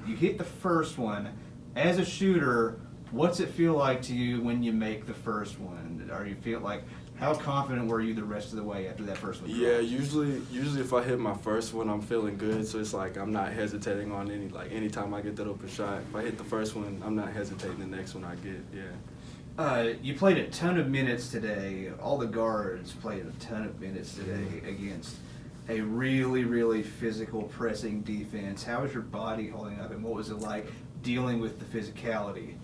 You hit the first one. As a shooter, what's it feel like to you when you make the first one? Are you feel like how confident were you the rest of the way after that first one? Yeah, usually if I hit my first one, I'm feeling good. So it's like I'm not hesitating on anytime I get that open shot. If I hit the first one, I'm not hesitating the next one I get. Yeah. You played a ton of minutes today. All the guards played a ton of minutes today against a really, really physical pressing defense. How was your body holding up, and what was it like dealing with the physicality?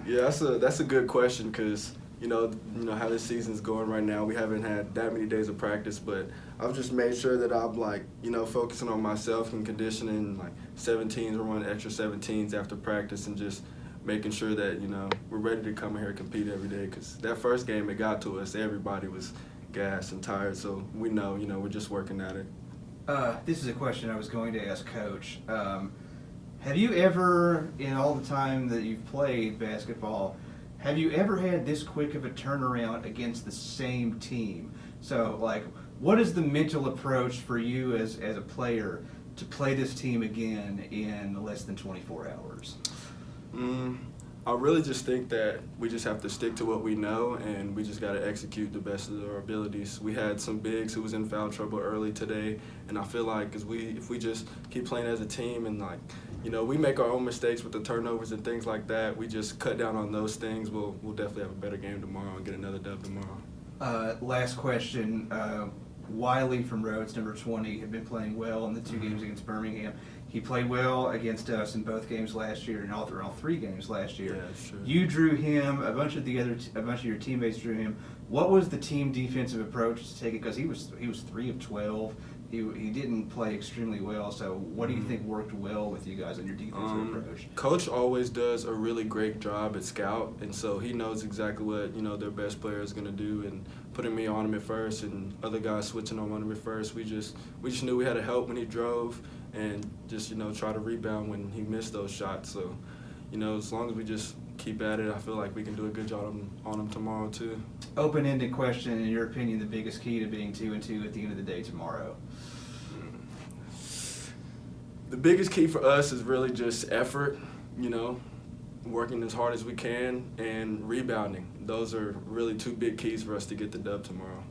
Yeah, that's a good question because you know how this season's going right now. We haven't had that many days of practice, but I've just made sure that I'm focusing on myself and conditioning 17s. We're running extra 17s after practice and just making sure that we're ready to come in here and compete every day. Because that first game, it got to us. Everybody was gassed and tired, so we know we're just working at it. This is a question I was going to ask Coach. Have you ever, in all the time that you've played basketball, have you ever had this quick of a turnaround against the same team? So, what is the mental approach for you as a player to play this team again in less than 24 hours? I really just think that we just have to stick to what we know, and we just got to execute the best of our abilities. We had some bigs who was in foul trouble early today, and I feel like if we just keep playing as a team and we make our own mistakes with the turnovers and things like that, we just cut down on those things, we'll definitely have a better game tomorrow and get another dub tomorrow. Last question. Wiley from Rhodes, number 20, had been playing well in the two games against Birmingham. He played well against us in both games last year and all three games last year. Yeah, sure. You drew him. A bunch of your teammates drew him. What was the team defensive approach to take it? Because he was 3 of 12. He didn't play extremely well. So what do you think worked well with you guys on your defensive approach? Coach always does a really great job at scout, and so he knows exactly what their best player is going to do, and putting me on him at first and other guys switching on him at first. We just knew we had to help when he drove and just try to rebound when he missed those shots. So as long as we just keep at it, I feel like we can do a good job on him tomorrow too. Open-ended question. In your opinion, the biggest key to being 2-2 at the end of the day tomorrow? The biggest key for us is really just effort, working as hard as we can, and rebounding. Those are really two big keys for us to get the dub tomorrow.